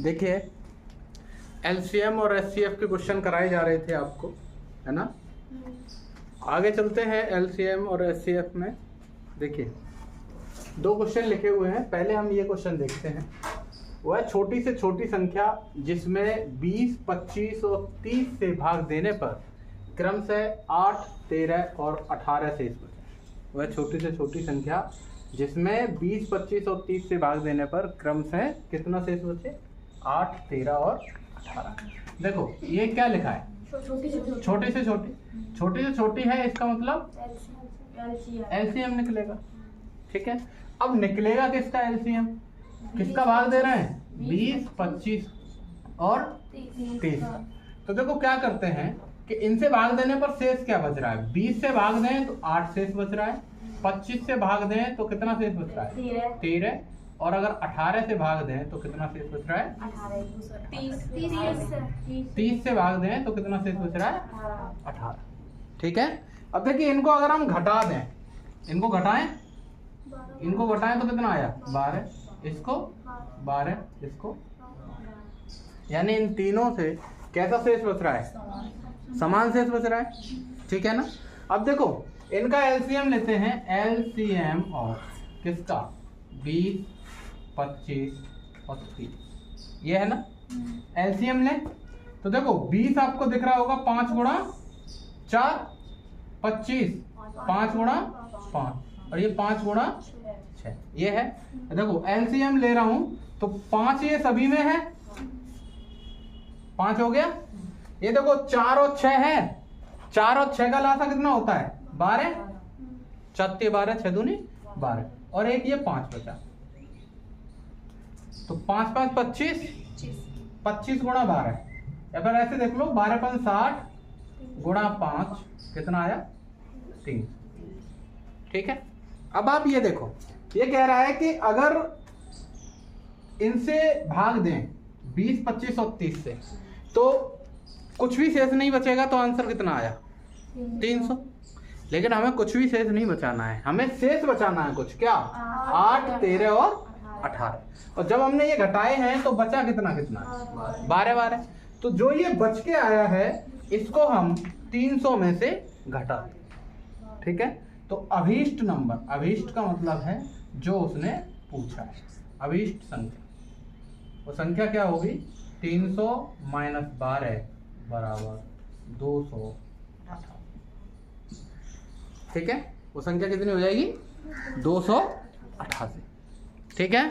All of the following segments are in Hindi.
देखिए एलसीएम और एचसीएफ के क्वेश्चन कराए जा रहे थे आपको, है ना। आगे चलते हैं एलसीएम और एचसीएफ में। देखिए 2 क्वेश्चन लिखे हुए हैं। पहले हम ये क्वेश्चन देखते हैं। वह छोटी से छोटी संख्या जिसमें 20, 25 और 30 से भाग देने पर क्रमशः 8, 13 और 18 शेष बचे। वह छोटी से छोटी संख्या जिसमें 20, 25 और 30 से भाग देने पर क्रमशः कितना शेष बचे? 8, 13 और 18। देखो ये क्या लिखा है? छोटी से छोटी है, इसका मतलब एलसीएम निकलेगा। ठीक है, अब निकलेगा किसका एलसीएम? किसका भाग दे रहे हैं? 20, 25 और 30। तो देखो क्या करते हैं कि इनसे भाग देने पर शेष क्या बच रहा है? 20 से भाग दें तो 8 शेष बच रहा है, 25 से भाग दें तो कितना शेष बच रहा है? 13। और अगर 18 से भाग दें तो कितना शेष बच रहा है? 30 से भाग दें तो कितना शेष बच रहा है? 18। ठीक है, अब देखिए इनको अगर हम घटा दें, इनको घटाएं तो कितना आया? 12। इसको 12, इसको, यानी इन तीनों से कैसा शेष बच रहा है? समान शेष बच रहा है। ठीक है ना। अब देखो इनका एलसीएम लेते हैं। एलसीएम और किसका? 20, 25 और 30, ये है ना। एलसीएम ले तो देखो 20 आपको दिख रहा होगा 5 गुणा 4, 25 5 गुणा 5 और ये 5 गुणा 6, ये है। देखो एलसीएम ले रहा हूं तो 5 ये सभी में है, 5 हो गया। ये देखो 4 और 6 है, 4 और 6 का लासा कितना होता है? 12। 4 12, 6 दूनी 12 और एक ये 5 बचा। तो 5 5 25, 25 गुणा 12, या फिर ऐसे देख लो 12 5 60 गुणा 5 कितना आया? 3। ठीक है, अब आप ये देखो, ये कह रहा है कि अगर इनसे भाग दें 20, 25 और 30 से तो कुछ भी शेष नहीं बचेगा, तो आंसर कितना आया? 300। लेकिन हमें कुछ भी शेष नहीं बचाना है, हमें शेष बचाना है कुछ। क्या? 8, 13 और 18। और जब हमने ये घटाए हैं तो बचा कितना 12 12। तो जो ये बच के आया है इसको हम 300 में से घटा दें। ठीक है, तो अभीष्ट नंबर, अभीष्ट का मतलब है जो उसने पूछा है, अभीष्ट संख्या, वो संख्या क्या होगी? 300 माइनस 12 बराबर 218। ठीक है, वो संख्या कितनी हो जाएगी? 288। ठीक है,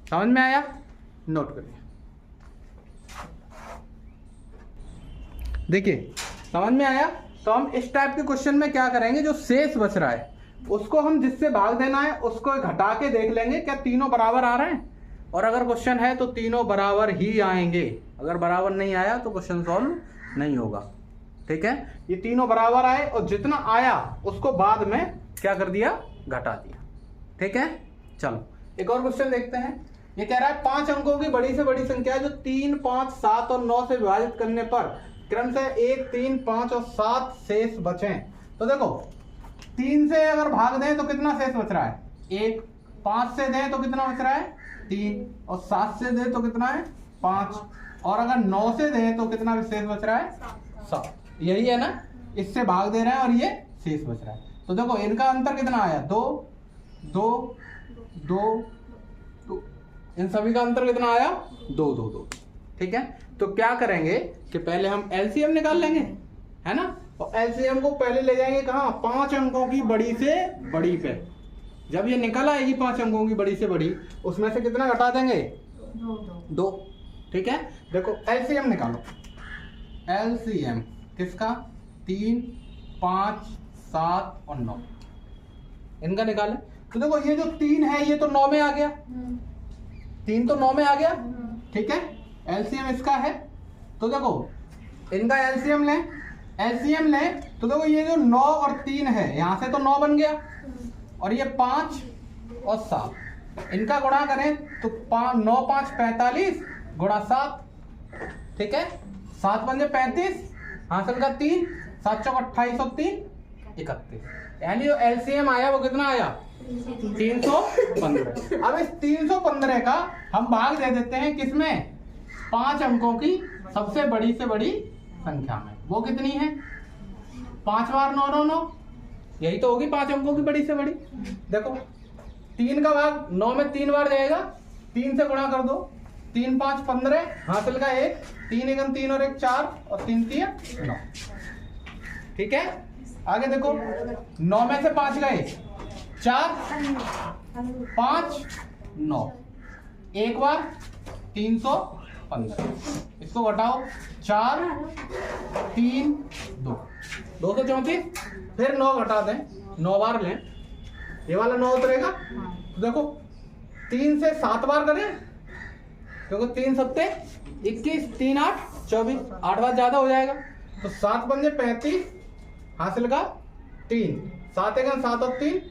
समझ में आया? नोट करिए। देखिए समझ में आया? तो हम इस टाइप के क्वेश्चन में क्या करेंगे, जो शेष बच रहा है उसको हम जिससे भाग देना है उसको घटा के देख लेंगे क्या तीनों बराबर आ रहे हैं। और अगर क्वेश्चन है तो तीनों बराबर ही आएंगे, अगर बराबर नहीं आया तो क्वेश्चन सॉल्व नहीं होगा। ठीक है, ये तीनों बराबर आए और जितना आया उसको बाद में क्या कर दिया? घटा दिया। ठीक है, चलो एक और क्वेश्चन देखते हैं। ये कह रहा है 5 अंकों की बड़ी से बड़ी संख्या जो 3, 5, 7 और 9 से विभाजित करने पर क्रमशः 1, 3, 5 और 7 शेष बचे। तो देखो 3 से अगर भाग दें तो कितना शेष बच रहा है? 1। 5 से दें तो कितना बच रहा है? 3। और 7 से दें तो कितना है? 5। और अगर 9 से दें तो कितना शेष बच रहा है? 7। यही है ना, इससे भाग दे रहे हैं और ये शेष बच रहा है। तो देखो इनका अंतर कितना आया? 2 2 2 2, इन सभी का अंतर कितना आया? 2 2 2। ठीक है, तो क्या करेंगे कि पहले हम एलसीएम निकाल लेंगे, है ना। और एलसीएम को पहले ले जाएंगे कहाँ? 5 अंकों की बड़ी से बड़ी पे। जब ये निकल आएगी 5 अंकों की बड़ी से बड़ी, उसमें से कितना घटा देंगे? 2। ठीक है, देखो एलसीएम निकालो। एलसीएम किसका? 3, 5, 7 और 9, इनका निकाले। तो देखो ये जो 3 है ये तो 9 में आ गया, 3 तो 9 में आ गया। ठीक है, एलसीएम इसका है। तो देखो इनका एलसीएम लें, एलसीएम लें तो देखो ये जो 9 और 3 है यहां से तो 9 बन गया, और ये 5 और 7 इनका गुणा करें तो 9 5 45 गुणा 7। ठीक है, 7 पंजे 35, हासिल का 3, 7 चौक 28 और 3 31, यानी जो एलसीएम आया वो कितना आया? 315। अब इस 315 का हम भाग दे देते हैं किसमें, 5 अंकों की सबसे बड़ी से बड़ी संख्या में। वो कितनी है, 5 बार 9 9 9, यही तो होगी 5 अंकों की बड़ी से बड़ी। देखो 3 का भाग 9 में 3 बार जाएगा, 3 से गुणा कर दो, 3 5 15, हासिल का 1, 3 1 3 और 1 4 और 3 3 9। ठीक है, आगे देखो 9 में से 5 गए, 4 5 9, एक बार 315, इसको घटाओ, 4 3 2 234, फिर 9 घटा दें, 9 बार लें, ये वाला 9 उतरेगा। तो देखो 3 से 7 बार करें, क्योंकि 3 सत्ते 21, 3 8 24, 8 बार ज्यादा हो जाएगा, तो 7 पंजे 35, हासिल का 3, 7 1 7 और 3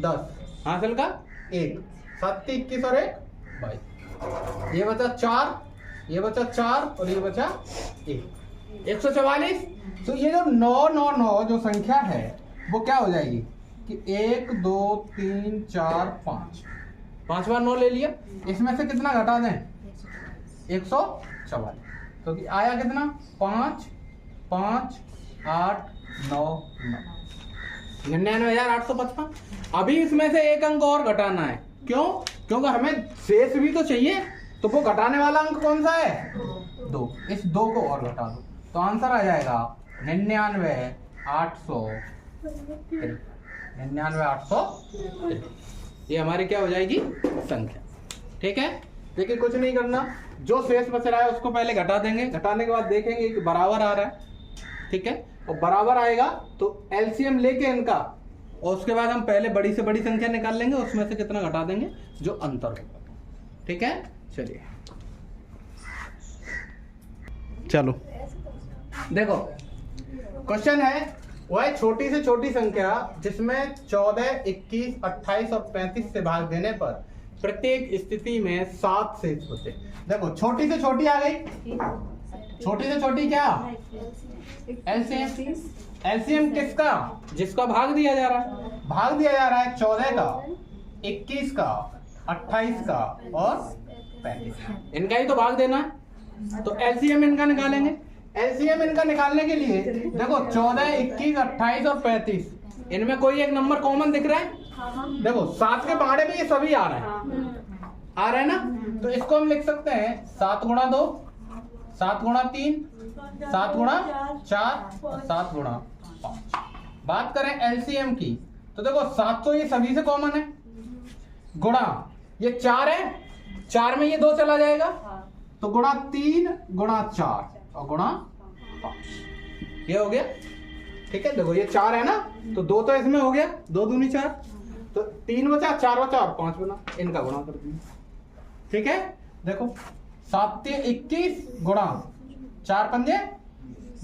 10, हासिल का 1, 7 21 और 1 22, ये बचा 4, ये बचा 4 और ये बचा 1, 144। तो ये जो 999 जो संख्या है वो क्या हो जाएगी कि 1 2 3 4 5, 5 बार 9 ले लिया, इसमें से कितना घटा दें, 144, तो आया कितना, 5 5 8 9 9, 99,855। अभी इसमें से एक अंक और घटाना है, क्यों, क्योंकि हमें शेष भी तो चाहिए, तो वो घटाने वाला अंक कौन सा है, 2, इस 2 को और घटा दो, तो आंसर आ जाएगा 99,803, 99,803। ये हमारी क्या हो जाएगी, संख्या। ठीक है, लेकिन कुछ नहीं करना, जो शेष बच रहा है उसको पहले घटा देंगे, घटाने के बाद देखेंगे कि बराबर आ रहा है। ठीक है, और बराबर आएगा तो एलसीएम लेके इनका, और उसके बाद हम पहले बड़ी से बड़ी संख्या निकाल लेंगे, उसमें से कितना घटा देंगे जो अंतर होगा। ठीक है, चलिए चलो देखो, क्वेश्चन है वह छोटी से छोटी संख्या जिसमें 14 21 28 और 35 से भाग देने पर प्रत्येक स्थिति में 7 शेष बचे। देखो छोटी से छोटी आ गई, छोटी से छोटी क्या, एलसीएम। एलसीएम किसका, जिसका भाग दिया जा रहा है, भाग दिया जा रहा है 14 का, 21 का, 28 का और 35, इनका ही तो भाग देना है, तो एलसीएम इनका निकालेंगे। एलसीएम इनका निकालने के लिए देखो 14 21 28 और 35, इनमें कोई एक नंबर कॉमन दिख रहा है, देखो 7 के पहाड़े में ये सभी आ रहे हैं, आ रहे हैं ना, तो इसको हम लिख सकते हैं 7 गुणा 2, 7 गुणा 3, 7 गुणा 4 और 7 गुणा 5। बात करें एलसीएम की, तो देखो 7 तो ये सभी से कॉमन है, गुणा ये 4 है, 4 में ये 2 चला जाएगा, तो गुणा 3 गुणा 4 और गुणा 5, ये हो गया। ठीक है, देखो ये 4 है ना, तो 2 तो इसमें हो गया, 2 दूनी 4, तो 3 बचा, 4 बचा और 5 बना, इनका गुणा कर दिया। ठीक है, देखो 7 21 गुणा 4 पंजे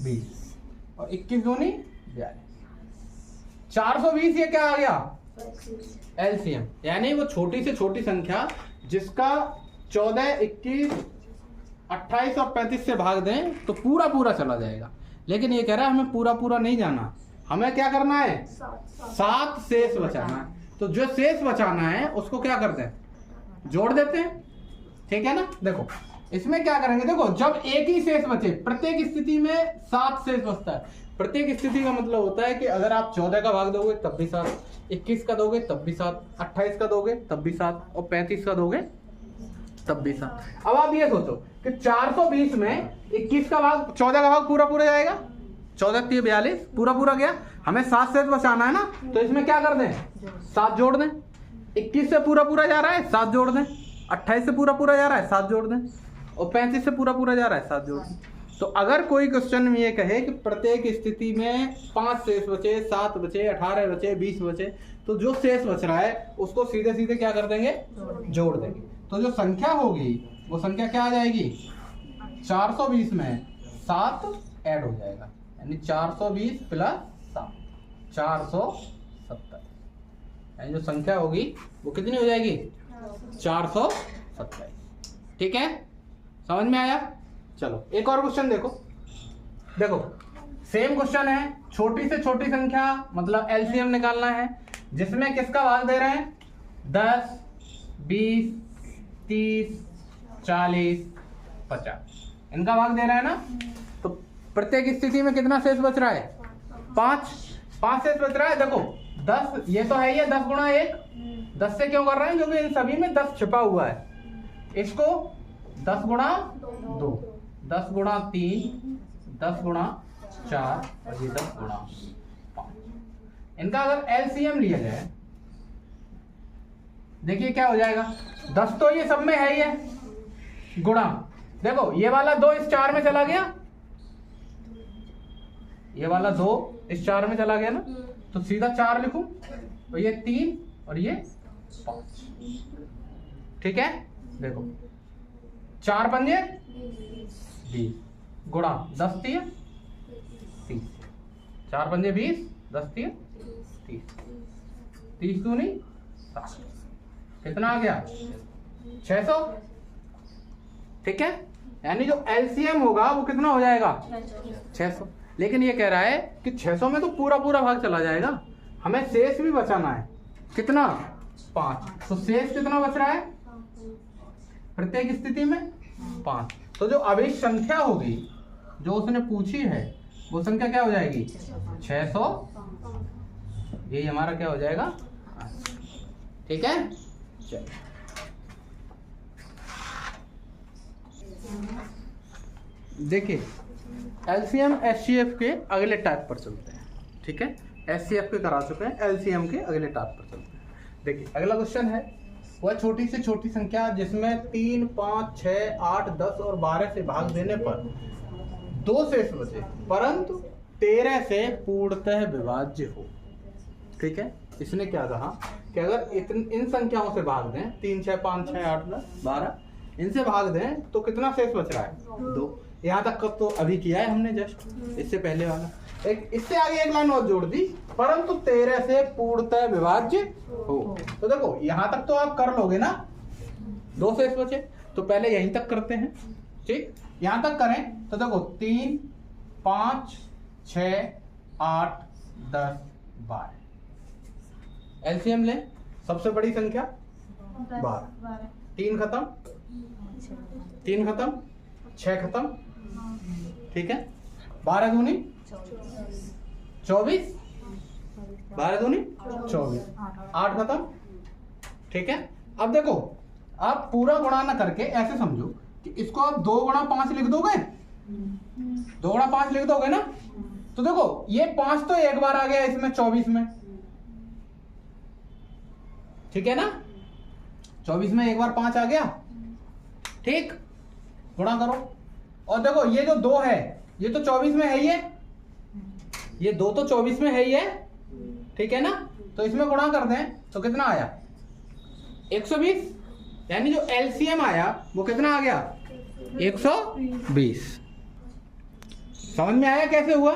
20 और 21 दूनी 42, 420। ये क्या आ गया, एलसीएम, यानी वो छोटी से छोटी संख्या जिसका 14 21 28 और 35 से भाग दें तो पूरा पूरा चला जाएगा, लेकिन ये कह रहा है हमें पूरा पूरा नहीं जाना, हमें क्या करना है, 7 शेष बचाना है। तो जो शेष बचाना है उसको क्या करते हैं, जोड़ देते हैं। ठीक है ना, देखो इसमें क्या करेंगे, देखो जब एक ही शेष बचे, प्रत्येक स्थिति में 7 शेष बचता है। प्रत्येक स्थिति का मतलब होता है कि अगर आप 14 का भाग दोगे तब भी 7, 21 का दोगे तब भी 7, 28 का दोगे तब भी 7 और 35 का दोगे तब भी 7। अब आप ये सोचो कि 420 में 21 का भाग, 14 का भाग पूरा पूरा जाएगा, 14 3 42 पूरा पूरा गया, हमें 7 शेष बचाना है ना, तो इसमें क्या कर दें, 7 जोड़ दें। 21 से पूरा पूरा जा रहा है, 7 जोड़ दें। 28 से पूरा पूरा जा रहा है, 7 जोड़ दें। और 35 से पूरा पूरा जा रहा है, 7 जोड़ दें। तो अगर कोई क्वेश्चन में ये कहे कि प्रत्येक स्थिति में 5 शेष बचे, 7 बचे, 18 बचे, 20 बचे, तो जो शेष बच रहा है उसको सीधे सीधे क्या कर देंगे, जोड़ देंगे। तो जो संख्या होगी वो संख्या क्या आ जाएगी, 420 में 7 ऐड हो जाएगा, यानी 420 प्लस 7 427, यानी जो संख्या होगी वो कितनी हो जाएगी, 427। ठीक है, समझ में आया। चलो एक और क्वेश्चन देखो, देखो सेम क्वेश्चन है, छोटी से छोटी संख्या मतलब एलसीएम निकालना है, जिसमें किसका भाग दे रहे हैं, 10, 20, 30, 40, 50 इनका भाग दे रहा है ना। तो प्रत्येक स्थिति में कितना शेष बच रहा है? 5 शेष बच रहा है। देखो 10 ये तो है ही है, 10 गुणा 1, 10 से क्यों कर रहे हैं? क्योंकि इन सभी में 10 छिपा हुआ है। इसको 10 गुणा 2, 10 गुणा 3, 10 गुणा 4 और ये 10 गुणा 5। इनका अगर एलसीएम लिया जाए, देखिए क्या हो जाएगा। 10 तो ये सब में है ही है, गुणा देखो ये वाला 2 इस 4 में चला गया, ये वाला 2 इस 4 में चला गया ना, तो सीधा 4 लिखूं, तो ये 3 और ये 5। ठीक है, देखो 4 पंजे 20 गुणा 10 3 30, 4 पंजे 20, 10 3 30, 30 दूनी 60, कितना आ गया? 600। ठीक है, यानी जो एलसीएम होगा वो कितना हो जाएगा? 600। लेकिन ये कह रहा है कि 600 में तो पूरा पूरा भाग चला जाएगा, हमें शेष भी बचाना है। कितना? 5। तो शेष कितना बच रहा है प्रत्येक स्थिति में? 5। तो जो अभी संख्या होगी जो उसने पूछी है वो संख्या क्या हो जाएगी? 600। ये हमारा क्या हो जाएगा? ठीक है, चलिए देखिए एलसीएम एचसीएफ के अगले टाइप पर चलते हैं। ठीक है, एचसीएफ के करा चुके हैं, एलसीएम के अगले टाइप पर चलते हैं। देखिए अगला क्वेश्चन है, वह छोटी से छोटी संख्या जिसमें 3, 5, 6, 8, 10 और 12 से भाग देने पर 2 शेष बचे परंतु 13 से पूर्णतः विभाज्य हो। ठीक है, इसने क्या कहा कि अगर इन संख्याओं से भाग दें, 3, 6, 5, 6, 8, 10, 12 इनसे भाग दें तो कितना शेष बच रहा है? 2। यहाँ तक का तो अभी किया है हमने जस्ट, इससे पहले वाला। एक इससे आगे एक लाइन और जोड़ दी, परंतु 13 से पूर्णतः विभाज्य हो। तो देखो यहाँ तक तो आप कर लोगे ना, 2 शेष बचे, तो पहले यहीं तक करते हैं। ठीक, यहाँ तक करें तो देखो 3, 5, 6, 8, 10, 12 एलसीएम ले, सबसे बड़ी संख्या 12। 3 खत्म, 3 खत्म, 6 खत्म। ठीक है, 12 दूनी 24, 12 दूनी 24, 8 खत्म। ठीक है, अब देखो आप पूरा गुणा ना करके ऐसे समझो कि इसको आप 2 गुणा 5 लिख दोगे, 2 गुणा 5 लिख दोगे ना। तो देखो ये 5 तो एक बार आ गया इसमें 24 में। ठीक है ना, 24 में एक बार 5 आ गया। ठीक, गुणा करो और देखो ये जो 2 है ये तो 24 में है ही है, ये 2 तो 24 में है ही है। ठीक है ना, तो इसमें गुणा कर दें तो कितना आया? 120। यानी जो एलसीएम आया वो कितना आ गया? 120। समझ में आया कैसे हुआ?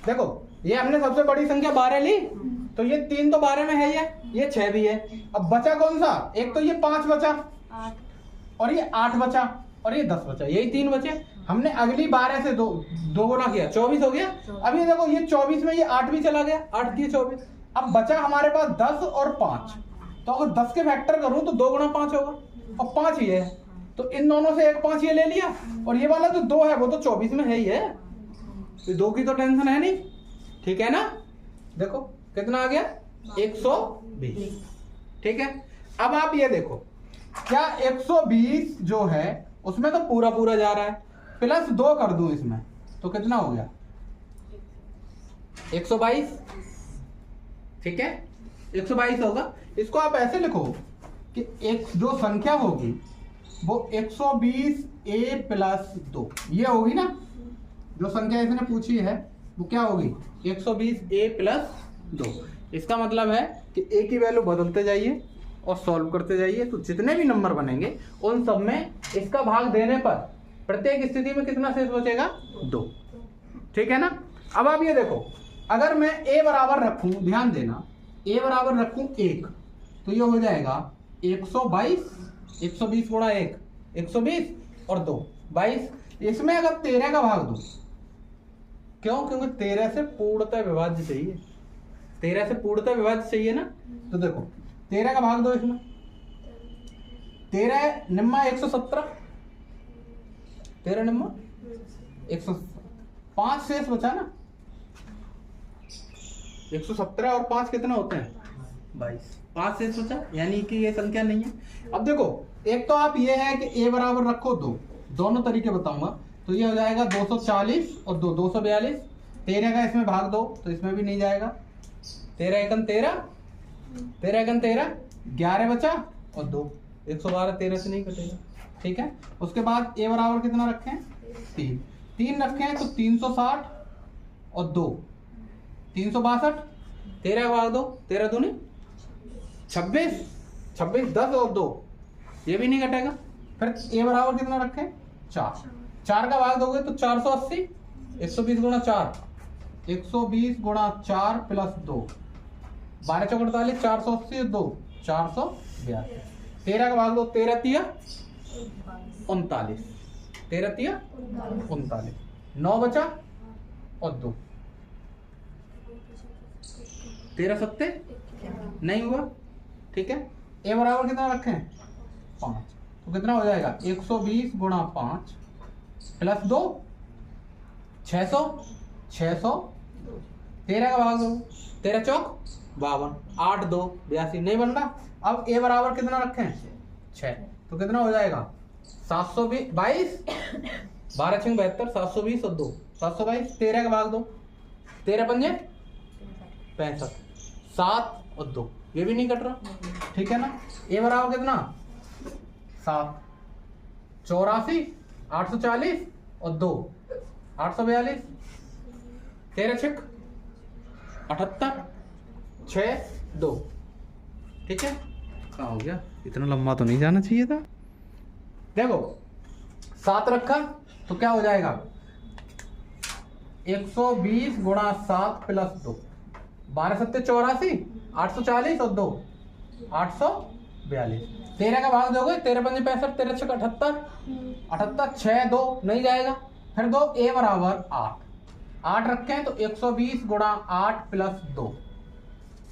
देखो ये हमने सबसे बड़ी संख्या 12 ली, तो ये 3 तो 12 में है ही है, ये 6 भी है। अब बचा कौन सा? एक तो ये 5 बचा और ये 8 बचा और ये 10 बचा, यही 3 बचे। हमने अगली 12 से 2 गुना किया, 24 हो गया। अब ये देखो ये 24 में ये 8 भी चला गया, 8 की 24। अब बचा हमारे पास 10 और 5, तो अगर 10 के फैक्टर करूं तो 2 गुना 5 होगा और 5 ही है, तो इन दोनों से एक 5 ये ले लिया और ये वाला जो 2 है वो तो 24 में है ही है, तो 2 की तो टेंशन है नहीं। ठीक है ना, देखो कितना आ गया? 120। ठीक है, अब आप ये देखो क्या 120 जो है उसमें तो पूरा पूरा जा रहा है, प्लस 2 कर दूं इसमें तो कितना हो गया? 122। ठीक है, 122 होगा। इसको आप ऐसे लिखो कि एक जो संख्या होगी वो 120 a प्लस 2 ये होगी ना, जो संख्या इसने पूछी है वो क्या होगी? 120 a प्लस 2। इसका मतलब है कि a की वैल्यू बदलते जाइए और सॉल्व करते जाइए, तो जितने भी नंबर बनेंगे उन सब में इसका भाग देने पर प्रत्येक स्थिति में कितना शेष बचेगा? 2। ठीक है ना, अब आप ये देखो अगर मैं a बराबर रखूं, ध्यान देना, a बराबर रखूं 1 तो ये हो जाएगा 122, 120 गुणा 1 120 और 2 22। इसमें अगर 13 का भाग दूं, क्यों? क्योंकि 13 से पूर्णतः विभाज्य चाहिए, 13 से पूर्णतः विभाज्य चाहिए ना। तो देखो 13 का भाग दो इसमें, 13 निम्मा 117, 13 निम्मा 117, 5 शेष बचा ना, 117 और 5 कितना होते हैं 22, 5 शेष बचा, यानी कि ये संख्या नहीं है। अब देखो एक तो आप ये है कि a बराबर रखो 2, दोनों तरीके बताऊंगा, तो ये हो जाएगा 240 और 2 242, 13 का इसमें भाग दो तो इसमें भी नहीं जाएगा, 13 एकन 13, 13 एकन 13, 11 बचा और 2, 112 13 से नहीं कटेगा, ठीक है। उसके बाद a बराबर कितना रखे हैं 3, 3 रखे हैं तो 360 और 2 362, 13 का भाग दो, 13 दूनी 26, 26 10 और 2, ये भी नहीं कटेगा। फिर a बराबर कितना रखें 4, 4 का भाग दोगे तो 480, 120 गुणा 4, 120 गुणा 4 प्लस 2, 12 चौक 48, 480 और 2 482, 13 का भाग दो, 13 तिया 39, 13 तिया 39, 9 बचा और 2, 13 सत्ते नहीं हुआ, ठीक है। a बराबर कितना रखें 5, तो कितना हो जाएगा 120 गुणा 5 प्लस 2 600, 600, 13 का भाग दो, 13 चौक 52, 8 2 82 नहीं बन रहा। अब a बराबर कितना रखें 6, तो कितना हो जाएगा 722, 12 6 72, 720 और 2 722, 13 का भाग दो, 13 पंजे 65, 7 और 2, ये भी नहीं कट रहा, ठीक है ना। a बराबर कितना 7, 84, 840 और 2 842, 13 6 78, 6 2, ठीक है। कहाँ हो गया, इतना लंबा तो नहीं जाना चाहिए था। देखो 7 रखा तो क्या हो जाएगा 120 गुणा 7 प्लस 2, 12 सत्ते 84, 840 और 2 842, 13 का भाग दोगे, 13 पंजे 65, 13 छक 78, 78 6 2 नहीं जाएगा। फिर दो a बराबर 8, 8 रखे हैं तो 120 गुणा 8 प्लस 2,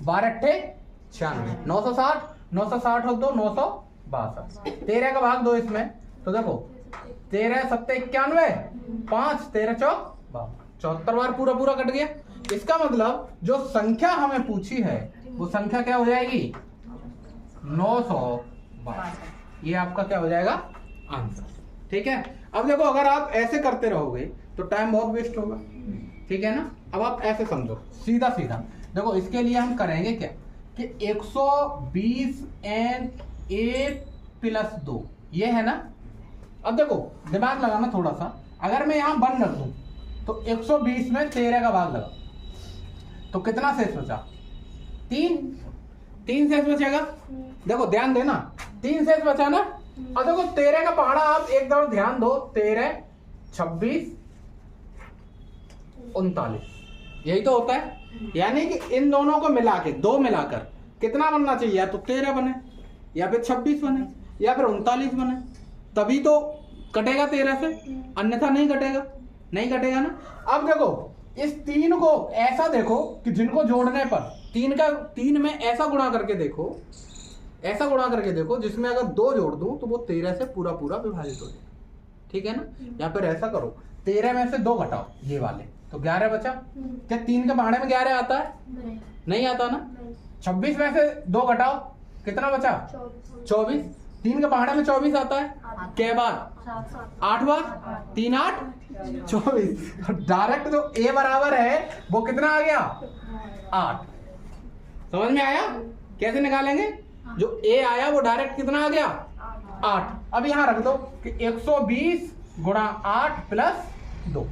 12 अट्ठे 96, 960, 960 और 2 962, 13 का भाग दो इसमें, तो देखो 13 सत्ते 91, 5 13 चौक 74 बार पूरा पूरा कट गया। इसका मतलब जो संख्या हमें पूछी है वो संख्या क्या हो जाएगी 962, ये आपका क्या हो जाएगा आंसर, ठीक है। अब देखो अगर आप ऐसे करते रहोगे तो टाइम बहुत वेस्ट होगा, ठीक है ना। अब आप ऐसे समझो सीधा सीधा, देखो इसके लिए हम करेंगे क्या कि 120 n a प्लस 2 ये है ना। अब देखो दिमाग लगाना थोड़ा सा, अगर मैं यहां 1 रख दूं तो 120 में 13 का भाग लगा तो कितना शेष बचा 3 शेष बचेगा। देखो ध्यान देना 3 शेष बचा ना। अब देखो 13 का पहाड़ा आप एक दौड़ ध्यान दो, 13 26 39 यही तो होता है। यानी कि इन दोनों को मिला के 2 मिलाकर कितना बनना चाहिए, या तो 13 बने या फिर 26 बने या फिर 39 बने, तभी तो कटेगा 13 से, अन्यथा नहीं कटेगा, नहीं कटेगा ना। अब देखो इस 3 को ऐसा देखो कि जिनको जोड़ने पर 3 में ऐसा गुणा करके देखो, ऐसा गुणा करके देखो जिसमें अगर 2 जोड़ दूं तो वो 13 से पूरा पूरा विभाजित हो जाएगा, ठीक है ना। या फिर ऐसा करो 13 में से 2 घटाओ ये वाले तो 11 बचा। क्या 3 के पहाड़े में 11 आता है? नहीं आता ना। 26 में से 2 घटाओ कितना बचा 24। 3 के पहाड़े में 24 आता है कै बार 8 बार, 3 8 24। डायरेक्ट जो a बराबर है वो कितना आ गया 8। समझ में आया कैसे निकालेंगे? जो a आया वो डायरेक्ट कितना आ गया 8। अब यहां रख दो कि 120 गुणा 8 प्लस 2,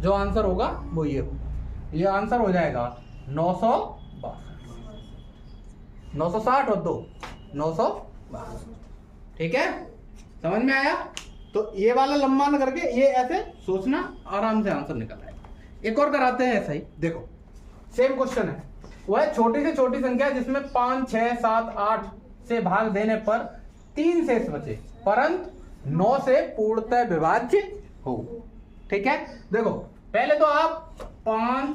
जो आंसर होगा वो ये हो, ये आंसर हो जाएगा 960 और 2 962, ठीक है। समझ में आया? तो ये वाला लंबा न करके ये ऐसे सोचना, आराम से आंसर निकल आएगा। एक और कराते हैं ऐसा ही, देखो सेम क्वेश्चन है, वह छोटी से छोटी संख्या जिसमें 5 6 7 8 से भाग देने पर 3 शेष बचे परंतु 9 से पूर्णतः विभाज्य हो, ठीक है। देखो पहले तो आप 5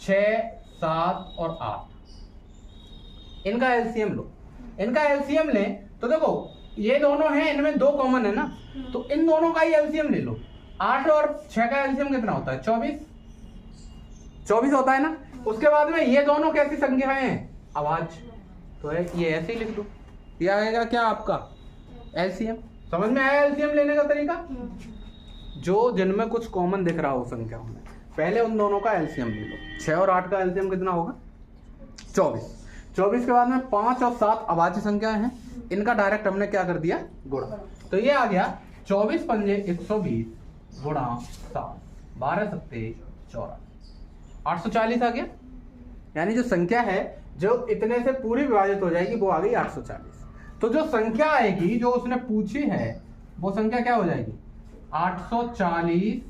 6 7 और 8 इनका एलसीएम लो, इनका एलसीएम लें तो देखो ये दोनों हैं, इनमें 2 कॉमन है ना, तो इन दोनों का ही एलसीएम ले लो। 8 और 6 का एलसीएम कितना होता है? 24 होता है ना। उसके बाद में ये दोनों कैसी संख्याएं हैं? अभाज्य, तो है ये ऐसे ही लिख दो, ये आएगा क्या आपका एलसीएम। समझ में आया एलसीएम लेने का तरीका? जो जिनमें कुछ कॉमन दिख रहा हो संख्याओं में, पहले उन दोनों का एलसीएम ले लो। 6 और 8 का एलसीएम कितना होगा? 24 के बाद में 5 और 7 अभाज्य संख्याएं हैं, इनका डायरेक्ट हमने क्या कर दिया? गुणा। तो ये आ गया 24 पंजे 120 गुणा 7, 12 सत्ते 84, 840 आ गया। यानी जो संख्या है जो इतने से पूरी विभाजित हो जाएगी वो आ गई 840। तो जो संख्या आएगी जो उसने पूछी है वो संख्या क्या हो जाएगी? 840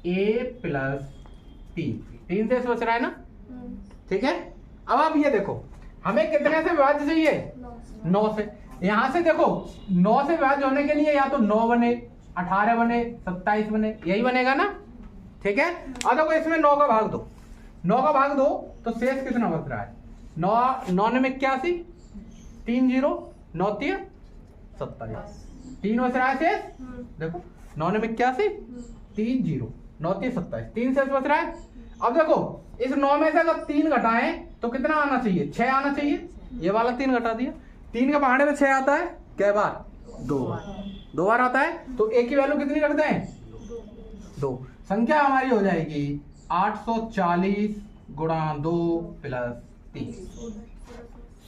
a प्लस 3 से बच रहा है ना, ठीक है। अब आप ये देखो हमें कितने से विभाज्य चाहिए? 9 से। यहां से देखो 9 से विभाज्य होने के लिए या तो 9 बने, 18 बने, 27 बने, यही बनेगा ना, ठीक है। अब देखो इसमें 9 का भाग दो, 9 का भाग दो तो शेष कितना बच रहा है? 9 में 81, 3 0, 9 3 27, 3 बच रहा है शेष। देखो 9 में 81, 3 0, 9 3 27, 3 शेष बच रहा है। अब देखो इस 9 में से अगर 3 घटाएं तो कितना आना चाहिए? 6 आना चाहिए। ये वाला 3 घटा दिया, 3 के पहाड़े में 6 आता है, कै बार? 2 बार आता है। तो एक की वैल्यू कितनी रख दें? 2। संख्या हमारी हो जाएगी 840 गुणा 2 प्लस 3,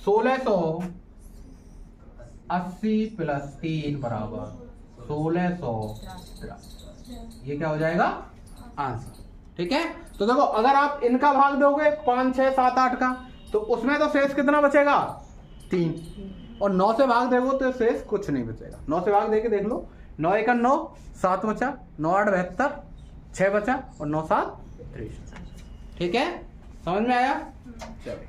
1680 प्लस 3 बराबर 1600। ये क्या हो जाएगा? आंसर, ठीक है। तो देखो अगर आप इनका भाग दोगे 5 6 7 8 का तो उसमें तो शेष कितना बचेगा? 3। और 9 से भाग दोगे तो शेष कुछ नहीं बचेगा। 9 से भाग देके देख लो, 9 1 9, 7 बचा, 9 8 72, 6 बचा और 9 7 63, ठीक है। समझ में आया? चलिए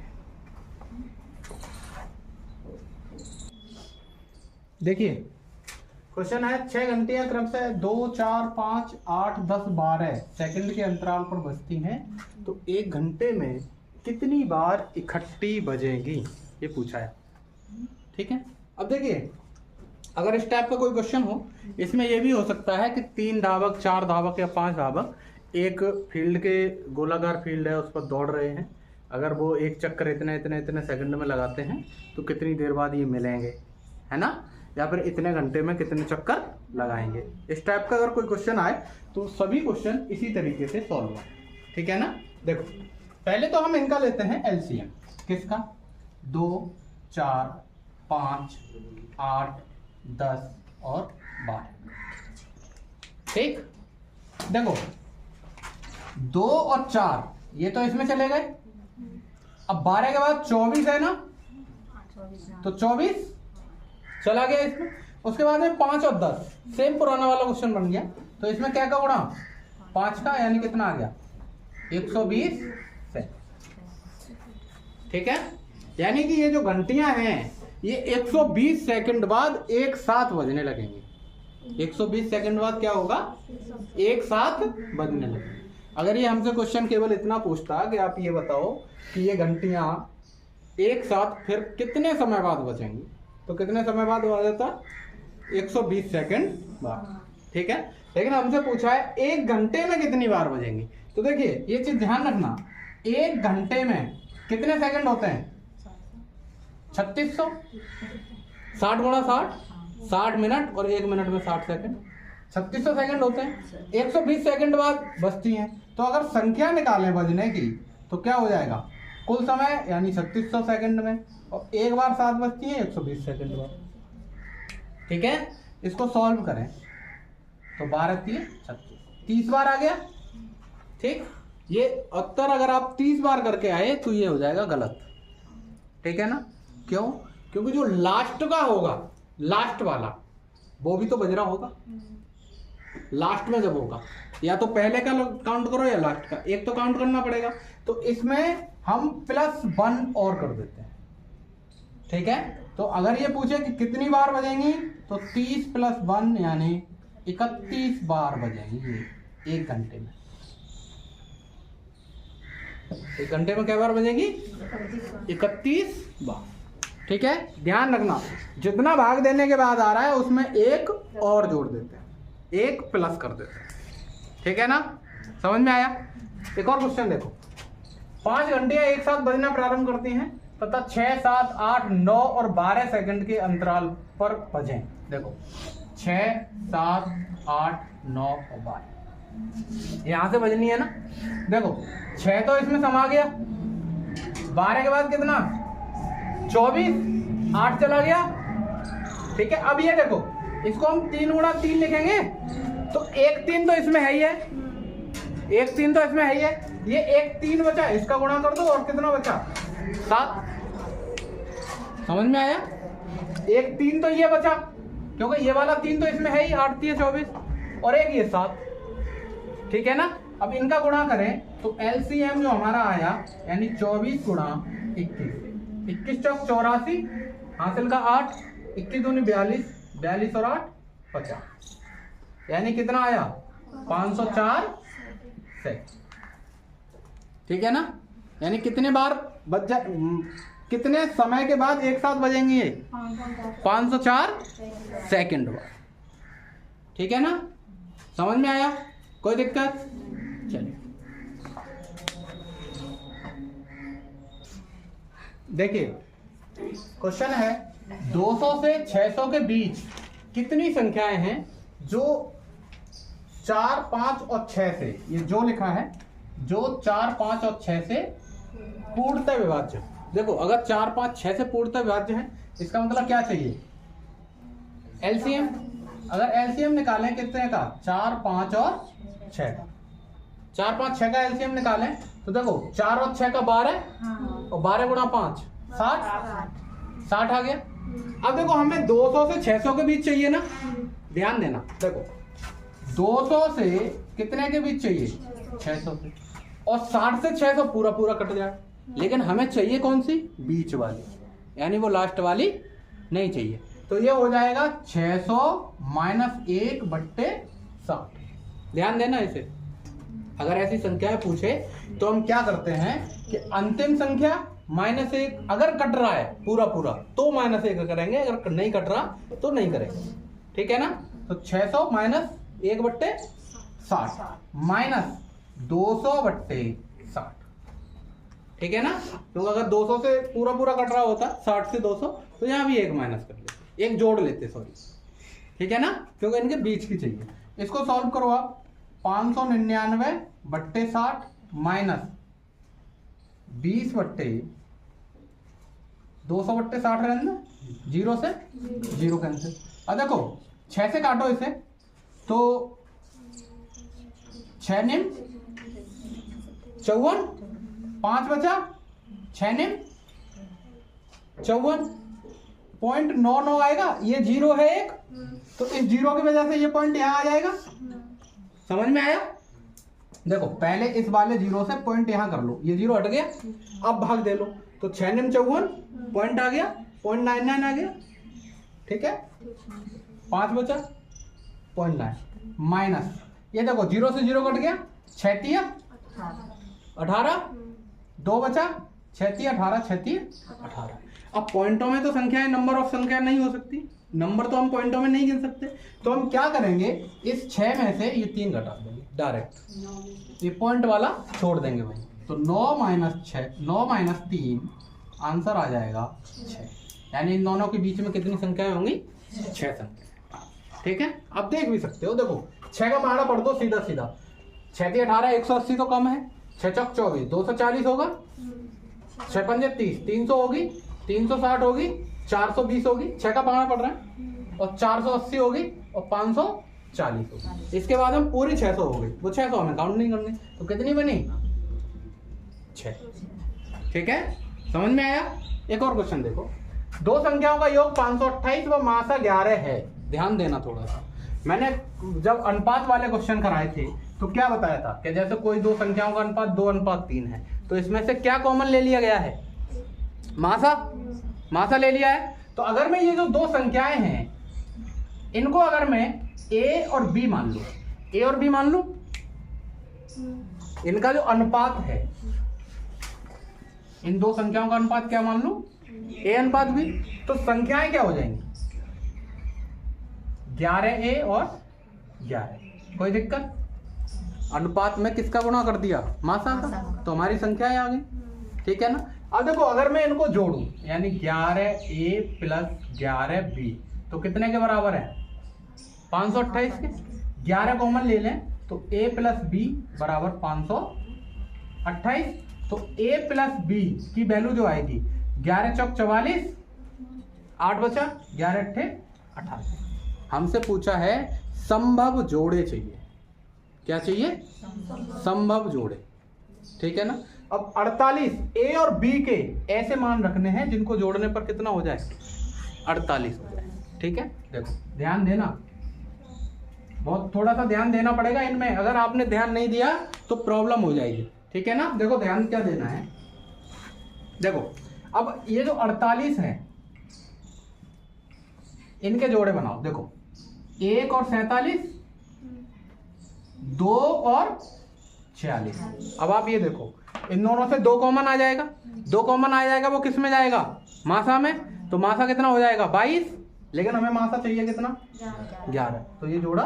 देखिए क्वेश्चन है 6 घंटियां क्रमशः 2 4 5 8 10 12 सेकंड के अंतराल पर बजती हैं, तो 1 घंटे में कितनी बार इकट्ठी बजेगी, ये पूछा है, ठीक है। अब देखिए अगर इस टाइप का कोई क्वेश्चन हो, इसमें यह भी हो सकता है कि 3 धावक 4 धावक या 5 धावक एक फील्ड के गोलाकार फील्ड है उस पर दौड़ रहे हैं। अगर वो एक चक्कर इतने इतने इतने सेकंड में लगाते हैं तो कितनी देर बाद ये मिलेंगे, है ना, या फिर इतने घंटे में कितने चक्कर लगाएंगे। इस टाइप का अगर कोई क्वेश्चन आए तो सभी क्वेश्चन इसी तरीके से सॉल्व हो, ठीक है ना। देखो पहले तो हम इनका लेते हैं एलसीएम, किसका? 2 4 5 8 10 और 12, ठीक। देखो 2 और 4 ये तो इसमें चले गए। अब 12 के बाद 24 है ना, तो 24 चला गया इसमें। उसके बाद में 5 और 10 सेम पुराना वाला क्वेश्चन बन गया, तो इसमें क्या का गुणा? 5 का, यानी कितना आ गया? 120 से, ठीक है। यानी कि ये जो घंटियां हैं ये 120 सेकंड बाद एक साथ बजने लगेंगे। 120 सेकंड बाद क्या होगा? एक साथ बजने लगेंगे। अगर ये हमसे क्वेश्चन केवल इतना पूछता कि आप ये बताओ कि ये घंटियां एक साथ फिर कितने समय बाद बजेंगी, तो कितने समय बाद हो जाता? 120 सेकंड बाद, ठीक है। लेकिन हमसे पूछा है 1 घंटे में कितनी बार बजेंगी। तो देखिए ये चीज ध्यान रखना, 1 घंटे में कितने सेकंड होते हैं? 3600, 60 गुणा 60, 60 मिनट, और 1 मिनट में 60 सेकंड, 3600 सेकंड होते हैं। 120 सेकंड बाद बजती हैं। तो अगर संख्या निकालें बजने की तो क्या हो जाएगा? कुल समय यानी 3600 सेकंड में, और एक बार 7 बजती है 120 सेकंड बाद, ठीक है। इसको सॉल्व करें तो 12 3 36, 30 बार आ गया, ठीक। ये उत्तर अगर आप 30 बार करके आए तो ये हो जाएगा गलत, ठीक है ना। क्यों? क्योंकि जो लास्ट का होगा, लास्ट वाला, वो भी तो बज रहा होगा। लास्ट में जब होगा, या तो पहले का काउंट करो या लास्ट का, एक तो काउंट करना पड़ेगा। तो इसमें हम +1 और कर देते हैं, ठीक है। तो अगर ये पूछे कि कितनी बार बजेंगी तो 30 + 1 यानी 31 बार बजेंगी 1 घंटे में। 1 घंटे में क्या बार बजेंगी? 31 बार, ठीक है, ध्यान रखना जितना भाग देने के बाद आ रहा है उसमें एक और जोड़ देते हैं, एक प्लस कर देते हैं, ठीक है ना, समझ में आया। एक और क्वेश्चन देखो, 5 घंटियां एक साथ बजना प्रारंभ करती हैं तथा 6, 7, 8, 9 और 12 सेकंड के अंतराल पर बजें। देखो 6, 7, 8, 9 और 12 यहां से बजनी है ना। देखो 6 तो इसमें समा गया, 12 के बाद कितना 24, 8 चला गया, ठीक है। अब ये देखो इसको हम 3 गुणा 3 लिखेंगे तो 1 3 तो इसमें है ही है, 1 3 तो इसमें है ही है, ये 1 3 बचा, इसका गुणा कर दो और कितना बचा 7, समझ में आया। 1 3 तो ये बचा क्योंकि ये वाला 3 तो इसमें है ही, 8 3 24 और एक ये 7, ठीक है ना। अब इनका गुणा करें तो एलसीएम जो हमारा आया यानी 24 गुणा 21, 21 चौक 84 हासिल का 8, 21 दूनी 42, 42 और 8 50, यानी कितना आया 504 सेकंड, ठीक है ना। यानी कितने बार बज कितने समय के बाद एक साथ बजेंगे ये 504 सेकंड बाद, ठीक है ना, समझ में आया, कोई दिक्कत। चलिए देखिए क्वेश्चन है 200 से 600 के बीच कितनी संख्याएं हैं जो 4, 5 और 6 से, ये जो लिखा है जो 4, 5 और 6 से पूर्णतः विभाज्य। देखो अगर 4, 5, 6 से पूर्णतः विभाज्य है इसका मतलब क्या चाहिए एलसीएम। अगर एलसीएम निकालें कितने का 4, 5 और 6 का, 4, 5, 6 का एलसीएम निकालें तो देखो 4 और 6 का 12 और 12 गुणा 5 60 आ गया। अब देखो हमें 200 से 600 के बीच चाहिए ना, ध्यान देना, देखो 200 से कितने के बीच चाहिए 600 से, और 60 से 600 पूरा पूरा कट जाए, लेकिन हमें चाहिए कौन सी बीच वाली, यानी वो लास्ट वाली नहीं चाहिए। तो ये हो जाएगा 600 - 1/60। ध्यान देना इसे, अगर ऐसी संख्या पूछे तो हम क्या करते हैं कि अंतिम संख्या -1 अगर कट रहा है पूरा पूरा तो -1 करेंगे, अगर नहीं कट रहा तो नहीं करेंगे, ठीक है ना। तो 600 - 1/60 माइनस 200/60, ठीक है ना। तो अगर 200 से पूरा पूरा कट रहा होता 60 से 200 तो यहाँ भी 1 माइनस कर लेते, 1 जोड़ लेते, सॉरी, ठीक है ना, क्योंकि इनके बीच की चाहिए। इसको सॉल्व करो आप, 599/60 माइनस 20/200/60 रहने, 0 से 0 कैंसिल। अब देखो 6 से काटो इसे तो 6 निम 54, 5 बचा, 6 निम 54, 0.99 आएगा, ये 0 है एक, तो इस 0 की वजह से ये पॉइंट यहां आ जाएगा, समझ में आया। देखो पहले इस वाले 0 से पॉइंट यहां कर लो, ये 0 हट गया, अब भाग दे लो तो 6 निम 54 पॉइंट आ गया, 0.99 आ गया, ठीक है, 5 बचा 0.9 माइनस, ये देखो 0 से 0 कट गया, 6 18, 2 बचा, 6 18 6 18। अब पॉइंटों में तो संख्या है, नंबर ऑफ संख्या नहीं हो सकती, नंबर तो हम पॉइंटों में नहीं गिन सकते, तो हम क्या करेंगे इस 6 में से ये 3 घटा देंगे डायरेक्ट, ये पॉइंट वाला छोड़ देंगे भाई, तो 9 - 3 आंसर आ जाएगा 6, यानी इन दोनों के बीच में कितनी संख्याएं होंगी 6 संख्या, ठीक है। अब देख भी सकते हो, देखो 6 का पहाड़ा पढ़ दो सीधा सीधा, 6 18 180 तो कम है, 6 चौक 24 240 होगा, 6 पंजे 30 300 होगी, 360 होगी, 420 होगी, 6 का पहाड़ा पड़ रहा है, और 480 होगी और 540 होगी। इसके बाद हम पूरी 600 हो गई, वो 600 हमें काउंट नहीं करनी, तो कितनी बनी 6, ठीक है, समझ में आया। एक और क्वेश्चन देखो, दो संख्याओं का योग 528 व मासा 11 है। ध्यान देना थोड़ा सा, मैंने जब अनुपात वाले क्वेश्चन कराए थे तो क्या बताया था कि जैसे कोई दो संख्याओं का अनुपात 2:3 है, तो इसमें से क्या कॉमन ले लिया गया है, मासा ले लिया है। तो अगर मैं ये जो दो संख्याएं हैं इनको अगर मैं a और b मान लूं, a और b मान लूं, इनका जो अनुपात है, इन दो संख्याओं का अनुपात क्या मान लूं A अनुपात B, तो संख्याएं क्या हो जाएंगी 11A और 11। कोई दिक्कत? अनुपात में किसका गुणा कर दिया, मासा का, तो हमारी संख्याएं आ गई। ठीक है ना। अब देखो अगर मैं इनको जोड़ूं यानी 11A प्लस 11B तो कितने के बराबर है 528 के। 11 कॉमन ले लें तो A प्लस B बराबर 528। तो A प्लस B की वैल्यू जो आएगी 11 चौक 44, 8 बचा 11 अट्ठे 18। हमसे पूछा है संभव जोड़े चाहिए। क्या चाहिए, संभव जोड़े। ठीक है ना। अब 48 A और B के ऐसे मान रखने हैं जिनको जोड़ने पर कितना हो जाए 48 हो जाए। ठीक है। देखो ध्यान देना, बहुत थोड़ा सा ध्यान देना पड़ेगा इनमें, अगर आपने ध्यान नहीं दिया तो प्रॉब्लम हो जाएगी। ठीक है ना। देखो ध्यान क्या देना है, देखो अब ये जो 48 है इनके जोड़े बनाओ। देखो 1 और 47, 2 और 46। अब आप ये देखो इन दोनों से 2 कॉमन आ जाएगा, 2 कॉमन आ जाएगा, वो किस में जाएगा मासा में, तो मासा कितना हो जाएगा 22, लेकिन हमें मासा चाहिए कितना 11। तो ये जोड़ा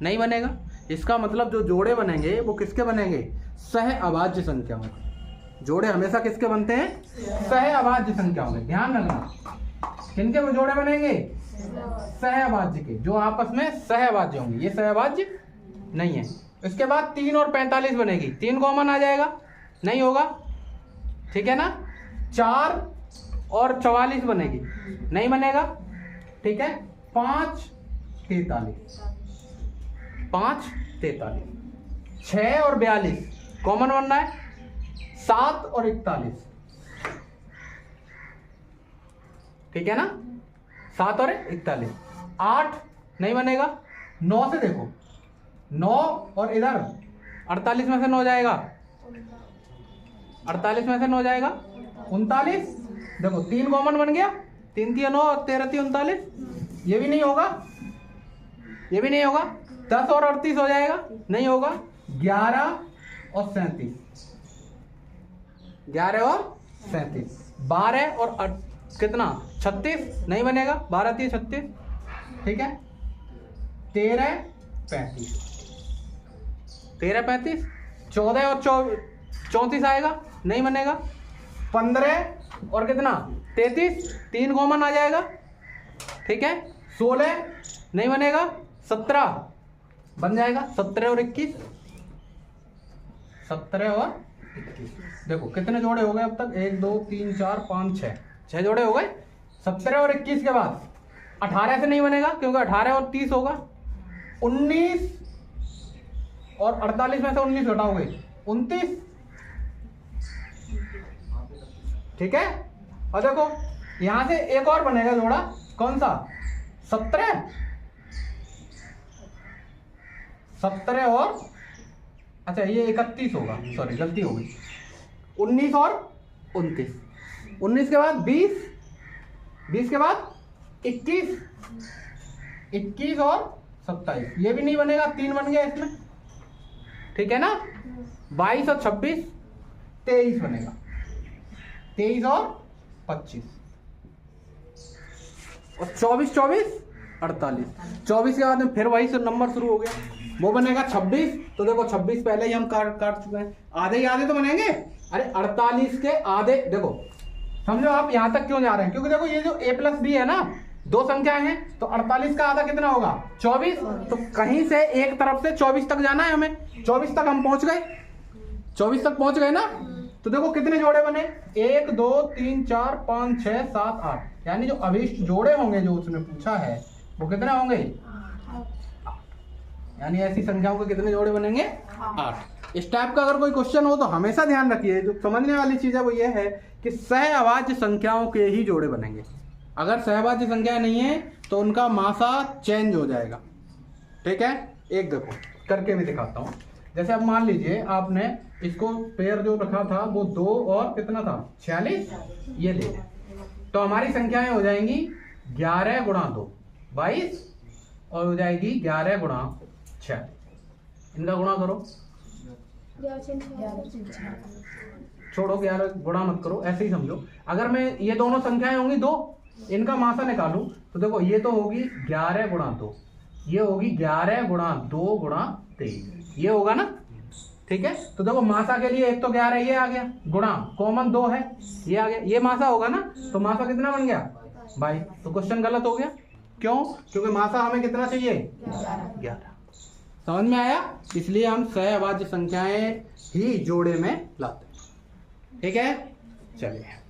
नहीं बनेगा। इसका मतलब जो जोड़े बनेंगे वो किसके बनेंगे, सह अभाज्य संख्याओं के। जोड़े हमेशा किसके बनते हैं, सह अभाज्य संख्याओं के। ध्यान रखना किनके वो जोड़े बनेंगे, सह अभाज्य के, जो आपस में सह अभाज्य होंगे। ये सह अभाज्य नहीं है। इसके बाद 3 और 45 बनेगी, 3 कॉमन आ जाएगा, नहीं होगा। ठीक है ना। 4 और 44 बनेगी, नहीं बनेगा। ठीक है। 5 43, 5 43। 6 और 42 कॉमन बनना है, 7 और 41। ठीक है ना। 7 और 41। 8 नहीं बनेगा। 9 से देखो, 9 और इधर 48 में से 9 जाएगा, 48 में से 9 जाएगा 39। देखो 3 कॉमन बन गया, 3 3 9 और 13 3 39। ये भी नहीं होगा, ये भी नहीं होगा। 10 और 38 हो जाएगा, नहीं होगा। 11 और 37, 11 और 37। 12 और कितना 36, नहीं बनेगा। 12 3 36। ठीक है। 13 35, 13 35। 14 और 34 आएगा, नहीं बनेगा। 15 और कितना 33, 3 कॉमन आ जाएगा। ठीक है। 16 नहीं बनेगा। 17 बन जाएगा। 17 और 21, 17 और 21। देखो कितने जोड़े हो गए अब तक, 1 2 3 4 5 6 जोड़े हो गए। 17 और 21 के बाद 18 से नहीं बनेगा क्योंकि 18 और 30 होगा। 19 और 48 में से 19 घटाओगे 29। ठीक है। और देखो यहां से एक और बनेगा जोड़ा, कौन सा 17 और अच्छा ये 31 होगा, सॉरी गलती हो गई। 19 और 29। 19 के बाद 20, 20 के बाद 21, 21 और 27। ये भी नहीं बनेगा, 3 बन गया इसमें। ठीक है ना। 22 और 26 23 बनेगा। 23 और 25 और 24 24 48। 24 के बाद में फिर वही से नंबर शुरू हो गया, वो बनेगा 26। तो देखो 26 पहले ही हम काट चुके हैं, आधे ही आधे तो बनेंगे। अरे 48 के आधे, देखो समझो आप यहां तक क्यों जा रहे हैं, क्योंकि देखो ये जो a प्लस बी है ना, 2 संख्याएं हैं, तो 48 का आधा कितना होगा 24। तो कहीं से एक तरफ से 24 तक जाना है हमें। 24 तक हम पहुंच गए, 24 तक पहुंच गए ना। तो देखो कितने जोड़े बने, 1 2 3 4 5 6 7 8। यानी जो अभिष्ट जोड़े होंगे जो उसने पूछा है वो कितने होंगे, यानी ऐसी संख्याओं के कितने जोड़े बनेंगे 8। इस टाइप का अगर कोई क्वेश्चन हो तो हमेशा ध्यान रखिए, जो समझने वाली चीज है वो ये है कि सहअभाज्य संख्याओं के ही जोड़े बनेंगे। अगर सहअभाज्य संख्या नहीं है तो उनका मासा चेंज हो जाएगा। ठीक है। एक देखो करके भी दिखाता हूं। जैसे अब मान लीजिए आपने इसको पेयर जो रखा था वो 2 और कितना था 46, ये ले लें, तो हमारी संख्याएं हो जाएंगी 11 गुणा 2 22 और हो जाएगी 11 गुणा 46। इनका गुणा करो छोड़ो, 11 गुणा मत करो, ऐसे ही समझो। अगर मैं ये दोनों संख्याएं होंगी 2, इनका मासा निकालूं तो देखो ये तो होगी 11 गुणा 2, ये होगी 11 गुणा 2 गुणा 23, ये होगा ना, ठीक है। तो देखो मासा के लिए एक तो 11 ये आ गया, गुणा कॉमन 2 है ये आ गया, ये मासा होगा ना, तो मासा कितना बन गया 22। तो क्वेश्चन गलत हो गया, क्यों? क्योंकि मासा हमें कितना चाहिए 11। समझ में आया? इसलिए हम सहअभाज्य संख्याएं ही जोड़े में लाते हैं, ठीक है। चलिए।